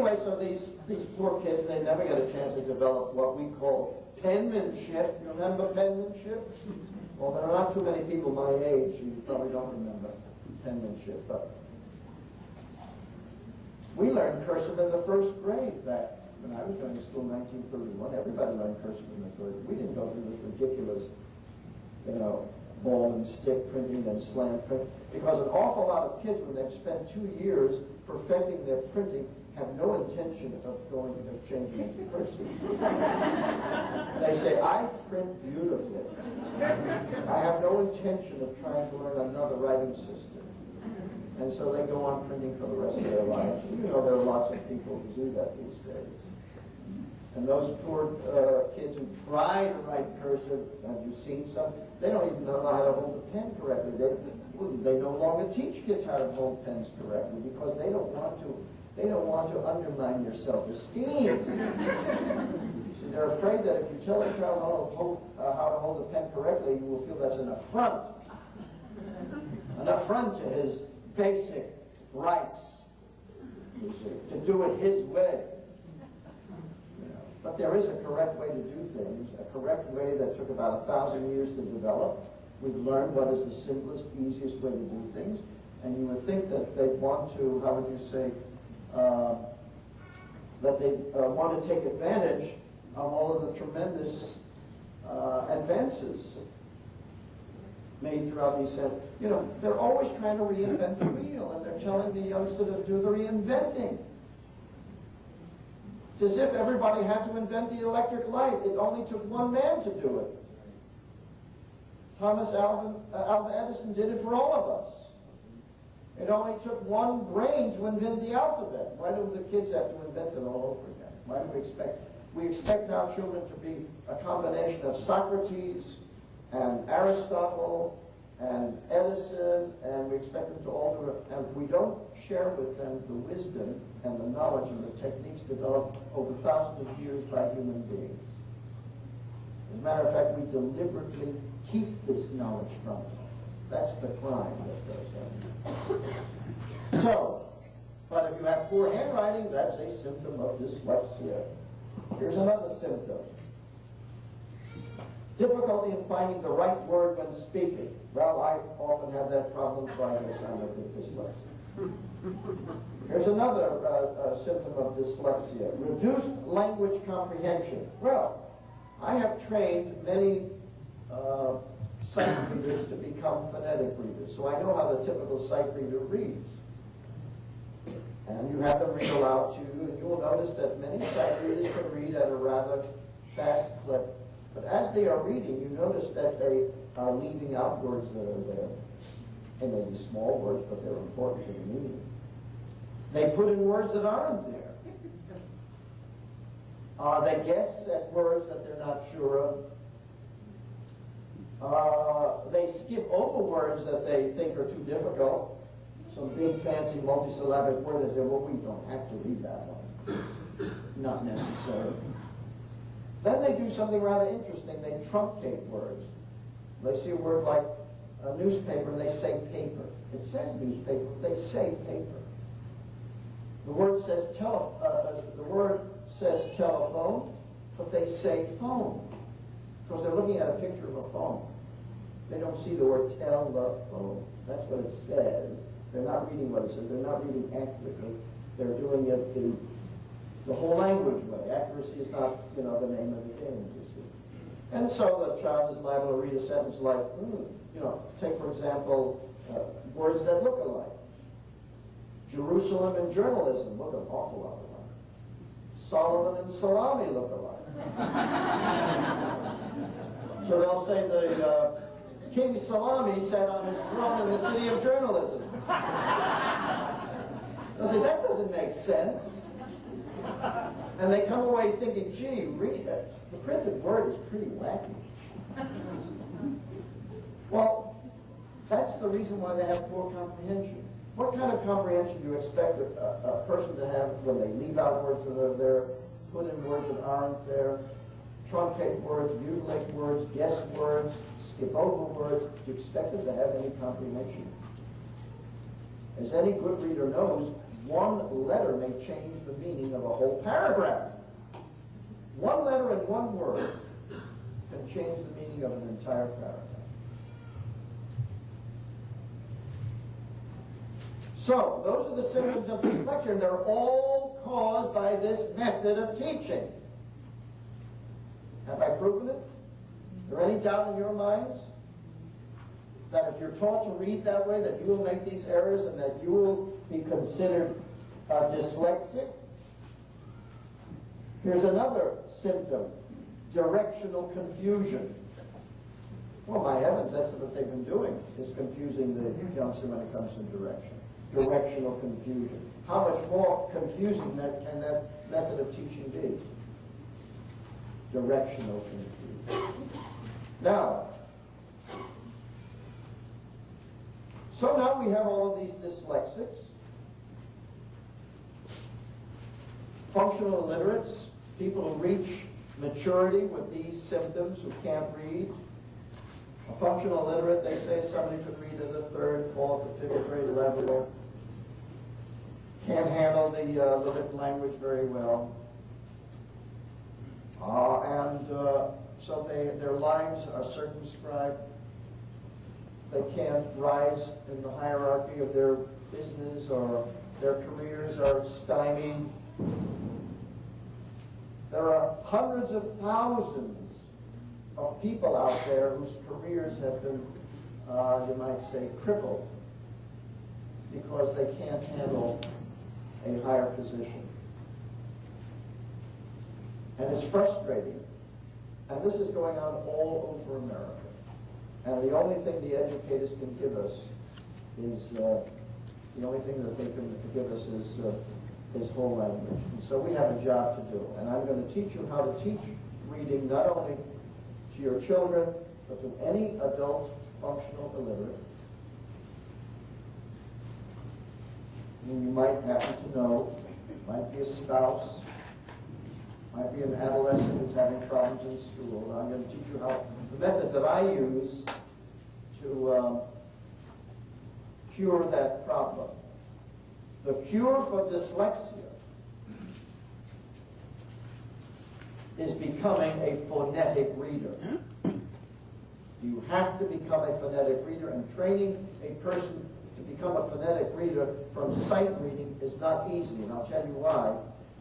Anyway, so these poor kids, they never get a chance to develop what we call penmanship. You remember penmanship? Well, there are not too many people my age who probably don't remember penmanship, but we learned cursive in the first grade back when I was going to school in 1931. Everybody learned cursive in the first grade. We didn't go through this ridiculous, ball and stick printing and slant print, because an awful lot of kids, when they've spent 2 years perfecting their printing, have no intention of changing into cursive. They say, I print beautifully. I have no intention of trying to learn another writing system. And so they go on printing for the rest of their lives. There are lots of people who do that these days. And those poor kids who try to write cursive, have you seen some? They don't even know how to hold a pen correctly. They no longer teach kids how to hold pens correctly because they don't want to undermine their self-esteem. They're afraid that if you tell a child how to hold a pen correctly, you will feel that's an affront to his basic rights, you see, to do it his way. But there is a correct way to do things, a correct way that took about 1,000 years to develop. We've learned what is the simplest, easiest way to do things, and you would think that they'd want to, how would you say, that they want to take advantage of all of the tremendous advances made throughout these centuries. They're always trying to reinvent the wheel, and they're telling the youngsters to do the reinventing. It's as if everybody had to invent the electric light. It only took one man to do it. Thomas Alva Edison did it for all of us. It only took one brain to invent the alphabet. Why do the kids have to invent it all over again? Why do we expect? We expect our children to be a combination of Socrates and Aristotle and Edison, and we expect them to all do it, and we don't share with them the wisdom and the knowledge and the techniques developed over thousands of years by human beings. As a matter of fact, we deliberately keep this knowledge from them. That's the crime that goes on. So, but if you have poor handwriting, that's a symptom of dyslexia. Here's another symptom. Difficulty in finding the right word when speaking. Well, I often have that problem, so I guess I'm a bit dyslexic. Here's another symptom of dyslexia. Reduced language comprehension. Well, I have trained many sight readers to become phonetic readers, so I know how the typical sight reader reads. And you have them read aloud to you, and you will notice that many sight readers can read at a rather fast clip. But as they are reading, you notice that they are leaving out words that are there. They may be small words, but they're important to the meaning. They put in words that aren't there. They guess at words that they're not sure of. They skip over words that they think are too difficult. Some big, fancy, multisyllabic word, they say, well, we don't have to read that one. Not necessary. Then they do something rather interesting. They truncate words. They see a word like a newspaper, and they say paper. It says newspaper, they say paper. The word says telephone, but they say phone, because they're looking at a picture of a phone. They don't see the word telephone. That's what it says. They're not reading what it says. They're not reading accurately. They're doing it the whole language way. Accuracy is not, the name of the game, you see. And so the child is liable to read a sentence like, take for example, words that look alike. Jerusalem and journalism look an awful lot alike. Solomon and salami look alike. So they'll say the King Salami sat on his throne in the city of journalism. They'll say, that doesn't make sense. And they come away thinking, gee, read it. The printed word is pretty wacky. Well, that's the reason why they have poor comprehension. What kind of comprehension do you expect a person to have when they leave out words that are there, put in words that aren't there, truncate words, mutilate words, guess words, skip over words? Do you expect them to have any comprehension? As any good reader knows, one letter may change the meaning of a whole paragraph. One letter and one word can change the meaning of an entire paragraph. So, those are the symptoms of dyslexia, and they're all caused by this method of teaching. Have I proven it? Is there any doubt in your minds that if you're taught to read that way, that you will make these errors and that you will be considered dyslexic? Here's another symptom: directional confusion. Well, my heavens, that's what they've been doing, is confusing the youngster when it comes to direction. Directional confusion. How much more confusing can that method of teaching be? Directional confusion. Now, so now we have all of these dyslexics, functional illiterates, people who reach maturity with these symptoms, who can't read. A functional illiterate, they say, somebody could read at the 3rd, 4th, or 5th grade level, can't handle the written language very well. So their lives are circumscribed. They can't rise in the hierarchy of their business, or their careers are stymied. There are hundreds of thousands of people out there whose careers have been, you might say, crippled because they can't handle a higher position. And it's frustrating. And this is going on all over America. And the only thing the educators can give us is, the only thing that they can give us is whole language. And so we have a job to do. And I'm going to teach you how to teach reading not only to your children, but to any adult functional illiterate. And you might happen to know, might be a spouse, might be an adolescent who's having problems in school. And I'm going to teach you how the method that I use to cure that problem. The cure for dyslexia is becoming a phonetic reader. You have to become a phonetic reader, and training a person to become a phonetic reader from sight reading is not easy, and I'll tell you why.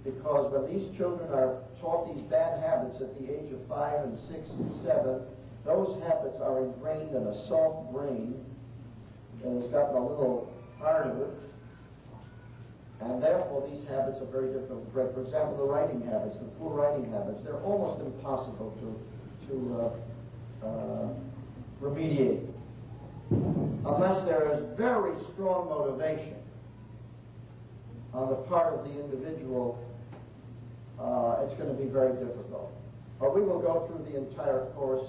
Because when these children are taught these bad habits at the age of 5 and 6 and 7, those habits are ingrained in a soft brain and has gotten a little hard of it, and therefore these habits are very difficult to break. For example, the writing habits, the poor writing habits, they're almost impossible to remediate unless there is very strong motivation on the part of the individual. It's going to be very difficult. But we will go through the entire course,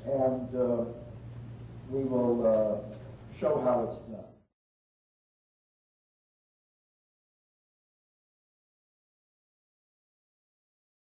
and we will show how it's done.